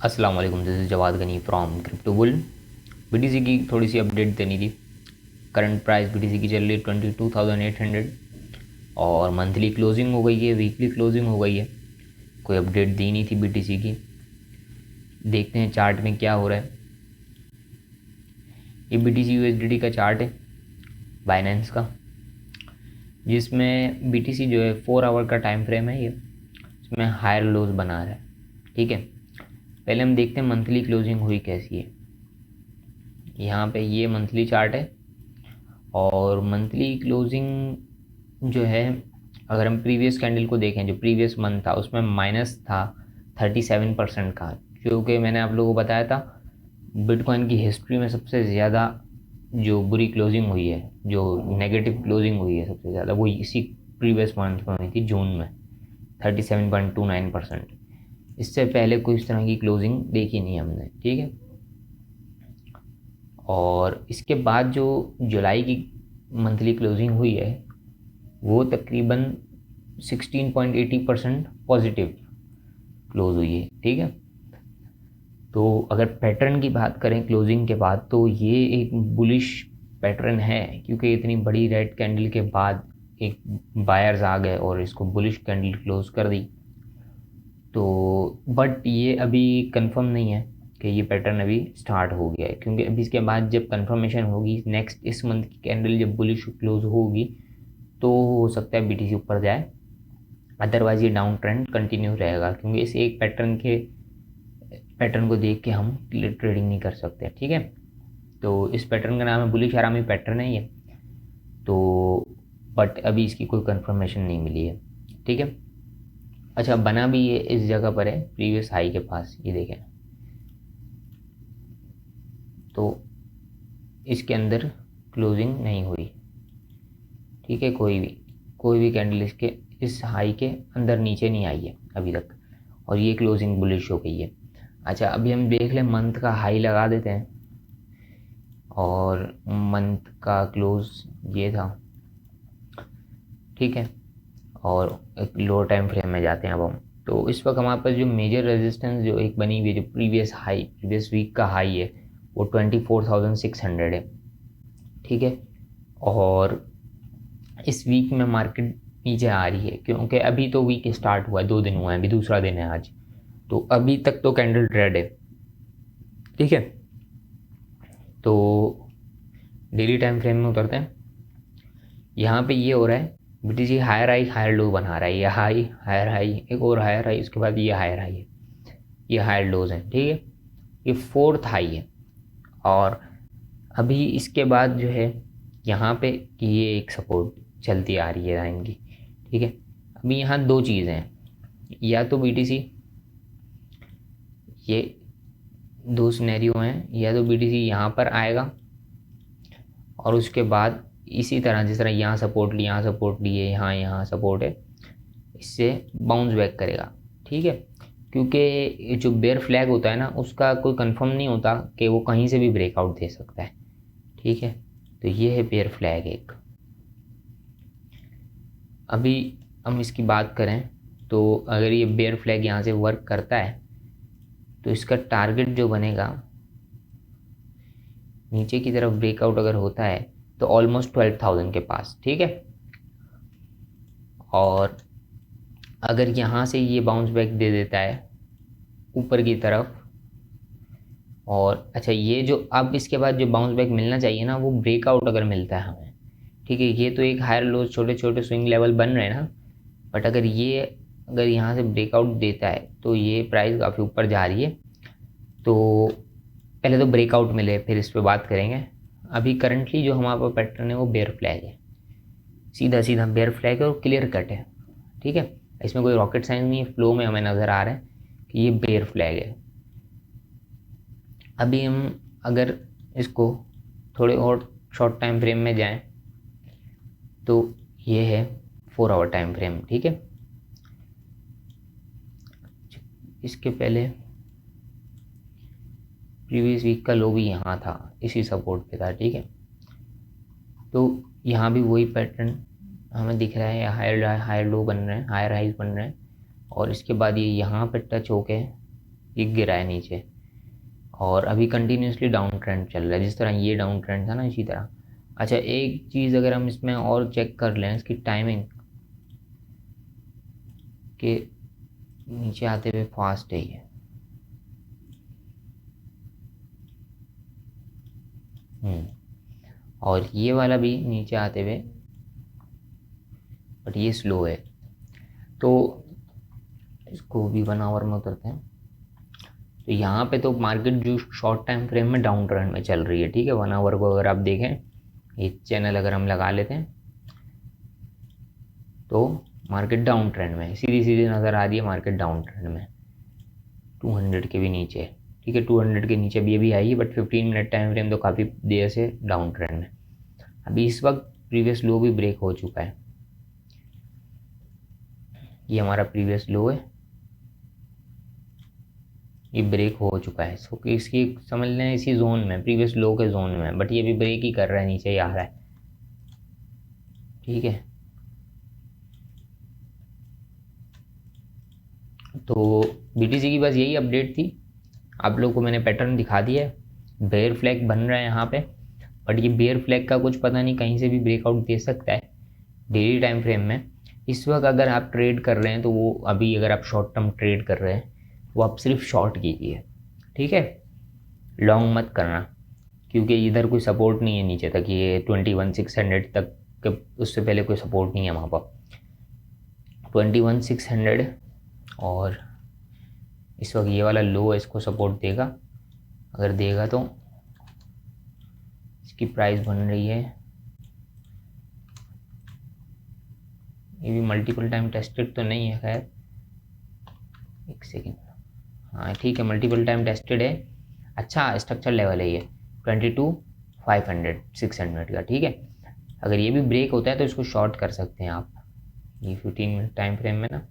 अस्सलाम वालेकुम, this is Jawad Ghani from Crypto Bull. BTC की थोड़ी सी अपडेट देनी थी। करंट प्राइस बीटीसी की चल रही है 22,800 और मंथली क्लोजिंग हो गई है, वीकली क्लोजिंग हो गई है। कोई अपडेट दी नहीं थी बीटीसी की। देखते हैं चार्ट में क्या हो रहा है। ये बीटीसी यूएसडीटी का चार्ट है बाइनेंस का, जिसमें बीटीसी जो है 4 आवर का टाइम फ्रेम है। ये इसमें हायर लोज बना रहा है। ठीक है, पहले हम देखते हैं मंथली क्लोजिंग हुई कैसी है। यहाँ पे ये मंथली चार्ट है और मंथली क्लोजिंग जो है, अगर हम प्रीवियस कैंडल को देखें, जो प्रीवियस मंथ था उसमें माइनस था 37% का, जो कि मैंने आप लोगों को बताया था बिटकॉइन की हिस्ट्री में सबसे ज़्यादा जो बुरी क्लोजिंग हुई है, जो नेगेटिव क्लोजिंग हुई है सबसे ज़्यादा, वो इसी प्रीवियस मंथ में हुई थी, जून में 37.29%। इससे पहले कोई इस तरह की क्लोजिंग देखी नहीं हमने। ठीक है, और इसके बाद जो जुलाई की मंथली क्लोजिंग हुई है वो तकरीबन 16.80% पॉजिटिव क्लोज हुई है। ठीक है, तो अगर पैटर्न की बात करें क्लोजिंग के बाद, तो ये एक बुलिश पैटर्न है, क्योंकि इतनी बड़ी रेड कैंडल के बाद एक बायर्स आ गए और इसको बुलिश कैंडल क्लोज कर दी। तो बट ये अभी कंफर्म नहीं है कि ये पैटर्न अभी स्टार्ट हो गया है, क्योंकि अभी इसके बाद जब कंफर्मेशन होगी नेक्स्ट इस मंथ की कैंडल जब बुलिश क्लोज होगी तो हो सकता है बीटीसी ऊपर जाए, अदरवाइज ये डाउन ट्रेंड कंटिन्यू रहेगा, क्योंकि इस एक पैटर्न को देख के हम ट्रेडिंग नहीं कर सकते। ठीक है, तो इस पैटर्न का नाम है बुलिश आरामी पैटर्न है ये। तो बट अभी इसकी कोई कंफर्मेशन नहीं मिली है। ठीक है, अच्छा बना भी ये इस जगह पर है प्रीवियस हाई के पास, ये देखें, तो इसके अंदर क्लोजिंग नहीं हुई। ठीक है, कोई भी कैंडल इसके इस हाई के अंदर नीचे नहीं आई है अभी तक, और ये क्लोजिंग बुलिश हो गई है। अच्छा, अभी हम देख लें, मंथ का हाई लगा देते हैं और मंथ का क्लोज ये था। ठीक है, और एक लोअर टाइम फ्रेम में जाते हैं अब हम। तो इस वक्त हमारे पास जो मेजर रेजिस्टेंस जो एक बनी हुई है, जो प्रीवियस वीक का हाई है, वो 24,600 है। ठीक है, और इस वीक में मार्केट नीचे आ रही है, क्योंकि अभी तो वीक स्टार्ट हुआ है, 2 दिन हुआ है, अभी दूसरा दिन है आज, तो अभी तक तो कैंडल रेड है। ठीक है, तो डेली टाइम फ्रेम में उतरते हैं। यहाँ पे ये हो रहा है, बीटीसी हायर हायर लो बना रहा है, ये हाई हायर हाई, एक और हायर हाई, उसके बाद ये हायर हाई है, ये हायर लोज हैं। ठीक है, ये फोर्थ हाई है, और अभी इसके बाद जो है यहाँ पे ये एक सपोर्ट चलती आ रही है लाइन की। ठीक है, अभी यहाँ दो चीज़ें हैं, या तो बीटीसी, ये दो सिनेरियो हैं, या तो बीटीसी यहाँ पर आएगा और उसके बाद इसी तरह जिस तरह यहाँ सपोर्ट ली, यहाँ सपोर्ट लिए, यहाँ सपोर्ट है, इससे बाउंस बैक करेगा। ठीक है, क्योंकि जो बेयर फ्लैग होता है ना, उसका कोई कंफर्म नहीं होता कि वो कहीं से भी ब्रेकआउट दे सकता है। ठीक है, तो ये है बेयर फ्लैग एक। अभी हम इसकी बात करें तो अगर ये बेयर फ्लैग यहाँ से वर्क करता है तो इसका टारगेट जो बनेगा, नीचे की तरफ ब्रेकआउट अगर होता है तो ऑलमोस्ट 12,000 के पास। ठीक है, और अगर यहाँ से ये बाउंस बैक दे देता है ऊपर की तरफ, और अच्छा ये जो अब इसके बाद जो बाउंस बैक मिलना चाहिए ना, वो ब्रेकआउट अगर मिलता है हमें। ठीक है, ये तो एक हायर लोज छोटे छोटे स्विंग लेवल बन रहे हैं ना, बट अगर यहाँ से ब्रेकआउट देता है तो ये प्राइस काफ़ी ऊपर जा रही है। तो पहले तो ब्रेकआउट मिले फिर इस पर बात करेंगे। अभी करंटली जो हमारे पास पैटर्न है वो बेयर फ्लैग है, सीधा सीधा बेयर फ्लैग है और क्लियर कट है। ठीक है, इसमें कोई रॉकेट साइंस नहीं है, फ्लो में हमें नज़र आ रहा है कि ये बेयर फ्लैग है। अभी हम अगर इसको थोड़े और शॉर्ट टाइम फ्रेम में जाएं तो ये है 4 आवर टाइम फ्रेम। ठीक है, इसके पहले प्रीवियस वीक का लो भी यहाँ था, इसी सपोर्ट पे था। ठीक है, तो यहाँ भी वही पैटर्न हमें दिख रहा है, हायर हायर लो बन रहे हैं, हायर हाइज बन रहे हैं, और इसके बाद ये यहाँ पे टच होके ये गिरा है नीचे और अभी कंटिन्यूसली डाउन ट्रेंड चल रहा है, जिस तरह ये डाउन ट्रेंड था ना इसी तरह। अच्छा, एक चीज़ अगर हम इसमें और चेक कर लें इसकी टाइमिंग के नीचे आते हुए फास्ट है ये। और ये वाला भी नीचे आते हुए, बट ये स्लो है। तो इसको भी 1 आवर में उतरते हैं। तो यहाँ पे तो मार्केट जो शॉर्ट टाइम फ्रेम में डाउन ट्रेंड में चल रही है, ठीक है। 1 आवर को अगर आप देखें, ये चैनल अगर हम लगा लेते हैं तो मार्केट डाउन ट्रेंड में सीधी सीधी नज़र आ रही है, मार्केट डाउन ट्रेंड में 200 के भी नीचे, ठीक है। 200 के नीचे भी आई है, बट 15 मिनट टाइम फ्रेम तो काफ़ी देर से डाउन ट्रेंड में। अभी इस वक्त प्रीवियस लो भी ब्रेक हो चुका है, ये हमारा प्रीवियस लो है, ये ब्रेक हो चुका है। सो इसकी समझ लें इसी जोन में, प्रीवियस लो के जोन में, बट ये भी ब्रेक ही कर रहा है, नीचे ही आ रहा है, ठीक है। तो बीटीसी की बस यही अपडेट थी, आप लोगों को मैंने पैटर्न दिखा दिया है। बेयर फ्लैग बन रहा है यहाँ पे, बट ये बेयर फ्लैग का कुछ पता नहीं, कहीं से भी ब्रेकआउट दे सकता है डेली टाइम फ्रेम में। इस वक्त अगर आप ट्रेड कर रहे हैं तो वो अभी अगर आप शॉर्ट टर्म ट्रेड कर रहे हैं वो आप सिर्फ शॉर्ट कीजिए, ठीक है। लॉन्ग मत करना, क्योंकि इधर कोई सपोर्ट नहीं है नीचे तक, ये 21,600 तक के, उससे पहले कोई सपोर्ट नहीं है वहाँ पर 21,600। और इस वक्त ये वाला लो है, इसको सपोर्ट देगा, अगर देगा तो इसकी प्राइस बन रही है, ये भी मल्टीपल टाइम टेस्टेड तो नहीं है, खैर एक सेकेंड, हाँ ठीक है, मल्टीपल टाइम टेस्टेड है। अच्छा स्ट्रक्चर लेवल है ये 22,500 600 का, ठीक है। अगर ये भी ब्रेक होता है तो इसको शॉर्ट कर सकते हैं आप, ये 15 मिनट टाइम फ्रेम में ना,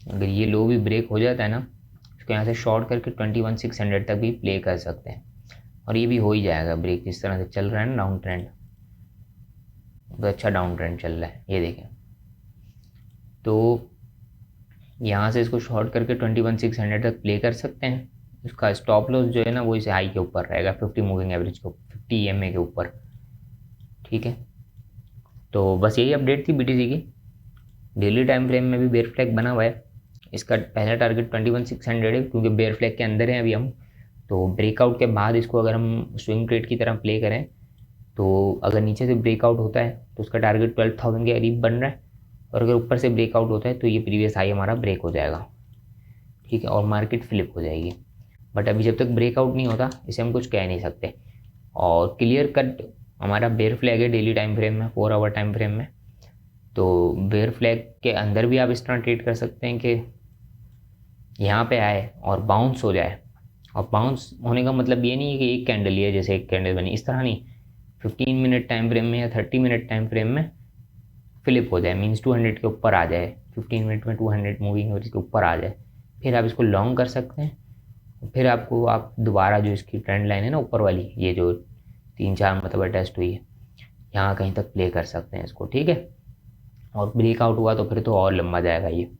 अगर ये लो भी ब्रेक हो जाता है ना, इसको यहाँ से शॉर्ट करके 21,600 तक भी प्ले कर सकते हैं, और ये भी हो ही जाएगा ब्रेक। जिस तरह से चल रहा है ना डाउन ट्रेंड, तो अच्छा डाउन ट्रेंड चल रहा है, ये देखें। तो यहाँ से इसको शॉर्ट करके 21,600 तक प्ले कर सकते हैं। इसका स्टॉप लॉस जो है ना वो इसे हाई के ऊपर रहेगा, 50 मूविंग एवरेज के 50 EMA के ऊपर, ठीक है। तो बस यही अपडेट थी बीटीसी की। डेली टाइम फ्रेम में भी बेयर फ्लैग बना हुआ है, इसका पहला टारगेट 21,600 है, क्योंकि बेयर फ्लैग के अंदर है अभी हम। तो ब्रेकआउट के बाद इसको अगर हम स्विंग ट्रेड की तरह प्ले करें तो अगर नीचे से ब्रेकआउट होता है तो उसका टारगेट 12,000 के करीब बन रहा है, और अगर ऊपर से ब्रेकआउट होता है तो ये प्रीवियस हाई हमारा ब्रेक हो जाएगा, ठीक है, और मार्केट फ्लिप हो जाएगी। बट अभी जब तक ब्रेकआउट नहीं होता इसे हम कुछ कह नहीं सकते। और क्लियर कट हमारा बेयर फ्लैग है डेली टाइम फ्रेम में, 4 आवर टाइम फ्रेम में। तो बेयर फ्लैग के अंदर भी आप इस तरह ट्रेड कर सकते हैं कि यहाँ पे आए और बाउंस हो जाए, और बाउंस होने का मतलब ये नहीं है कि एक कैंडल ही है, जैसे एक कैंडल बनी, इस तरह नहीं। 15 मिनट टाइम फ्रेम में या 30 मिनट टाइम फ्रेम में फ्लिप हो जाए, मीन्स 200 के ऊपर आ जाए, 15 मिनट में 200 मूविंग एवरेज के ऊपर आ जाए, फिर आप इसको लॉन्ग कर सकते हैं। फिर आपको आप दोबारा जो इसकी ट्रेंड लाइन है ना ऊपर वाली, ये जो 3-4 मतलब टेस्ट हुई है, यहाँ कहीं तक प्ले कर सकते हैं इसको, ठीक है। और ब्रेकआउट हुआ तो फिर तो और लंबा जाएगा ये।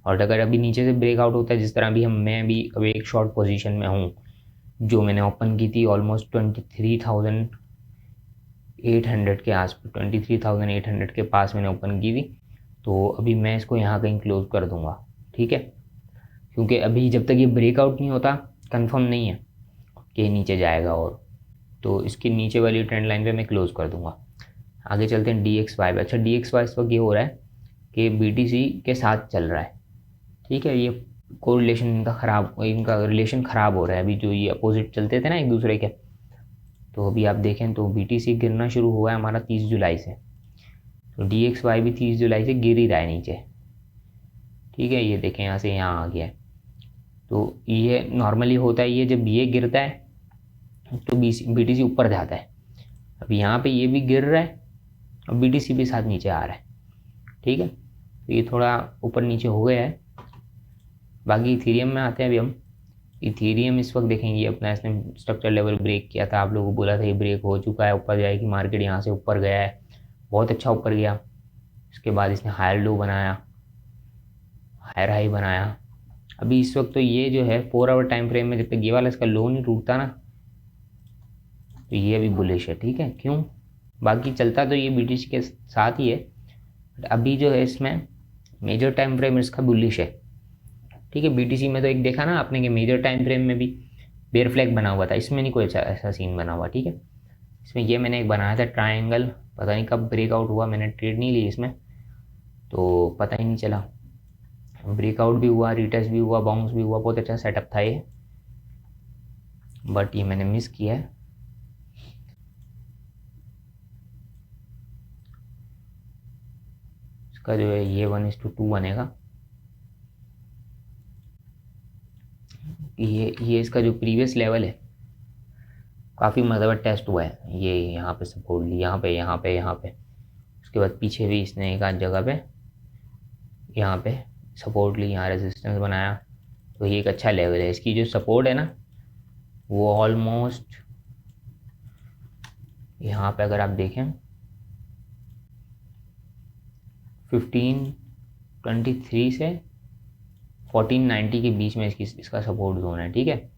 और अगर अभी नीचे से ब्रेकआउट होता है, जिस तरह भी मैं भी अभी एक शॉर्ट पोजीशन में हूँ, जो मैंने ओपन की थी ऑलमोस्ट 23,800 के आसपास, 23,800 के पास मैंने ओपन की थी। तो अभी मैं इसको यहाँ कहीं क्लोज कर दूँगा, ठीक है, क्योंकि अभी जब तक ये ब्रेकआउट नहीं होता कंफर्म नहीं है कि नीचे जाएगा, और तो इसकी नीचे वाली ट्रेंड लाइन पे मैं क्लोज कर दूँगा। आगे चलते हैं DXY। अच्छा DXY इस वक्त ये हो रहा है कि BTC के साथ चल रहा है, ठीक है। ये कोरिलेशन इनका ख़राब, इनका रिलेशन ख़राब हो रहा है अभी, जो ये अपोजिट चलते थे ना एक दूसरे के। तो अभी आप देखें तो BTC गिरना शुरू हुआ है हमारा 30 जुलाई से, तो DXY भी 30 जुलाई से गिर ही रहा है नीचे, ठीक है। ये देखें यहाँ से यहाँ आ गया है। तो ये नॉर्मली होता है, ये जब ये गिरता है तो BTC ऊपर जाता है। अब यहाँ पे ये भी गिर रहा है और BTC भी साथ नीचे आ रहा है, ठीक है। तो ये थोड़ा ऊपर नीचे हो गया है। बाकी इथीरियम में आते हैं अभी हम। इथीरियम इस वक्त देखेंगे, अपना इसने स्ट्रक्चर लेवल ब्रेक किया था, आप लोगों को बोला था ये ब्रेक हो चुका है, ऊपर जाएगी मार्केट, यहाँ से ऊपर गया है, बहुत अच्छा ऊपर गया। इसके बाद इसने हायर लो बनाया, हायर हाई बनाया। अभी इस वक्त तो ये जो है 4 आवर टाइम फ्रेम में जब तक ये वाला इसका लो नहीं टूटता ना, तो ये अभी बुलिश है। ठीक है, क्यों? बाकी चलता तो ये BTC के साथ ही है, बट अभी जो है इसमें मेजर टाइम फ्रेम इसका बुलिश है। ठीक है, BTC में तो एक देखा ना आपने कि मेजर टाइम फ्रेम में भी बेयर फ्लैग बना हुआ था, इसमें नहीं कोई ऐसा सीन बना हुआ। ठीक है, इसमें ये मैंने एक बनाया था ट्रायंगल, पता नहीं कब ब्रेकआउट हुआ, मैंने ट्रेड नहीं ली इसमें तो पता ही नहीं चला। ब्रेकआउट भी हुआ, रिटेस्ट भी हुआ, बाउंस भी हुआ, बहुत अच्छा सेटअप था ये, बट ये मैंने मिस किया है। इसका जो है ये 1:2 बनेगा। ये इसका जो प्रीवियस लेवल है काफ़ी मतलब टेस्ट हुआ है। ये यहाँ पे सपोर्ट ली, यहाँ पे यहाँ पे यहाँ पे, उसके बाद पीछे भी इसने एक आध जगह पे यहाँ पे सपोर्ट ली, यहाँ रेजिस्टेंस बनाया। तो ये एक अच्छा लेवल है। इसकी जो सपोर्ट है ना वो ऑलमोस्ट यहाँ पे अगर आप देखें 1523 से 1490 के बीच में इसका सपोर्ट जोन है। ठीक है,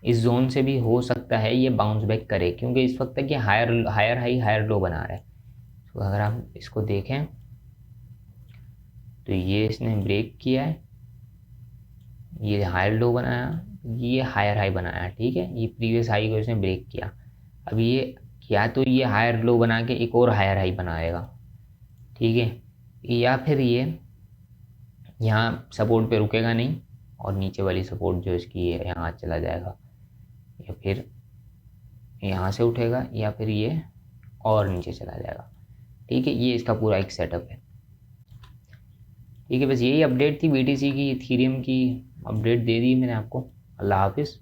इस जोन से भी हो सकता है ये बाउंस बैक करे, क्योंकि इस वक्त तक ये higher higher high higher low बना रहा है। तो अगर आप इसको देखें तो ये इसने ब्रेक किया है, ये हायर लो बनाया, ये हायर हाई बनाया। ठीक है, ये प्रीवियस हाई को इसने ब्रेक किया। अब ये या तो ये हायर लो बना के एक और हायर हाई बनाएगा, ठीक है, या फिर ये यहाँ सपोर्ट पे रुकेगा नहीं और नीचे वाली सपोर्ट जो इसकी है यहाँ चला जाएगा, या फिर यहाँ से उठेगा, या फिर ये और नीचे चला जाएगा। ठीक है, ये इसका पूरा एक सेटअप है। ठीक है, बस यही अपडेट थी BTC की, इथीरियम की अपडेट दे दी मैंने आपको। अल्लाह हाफिज़।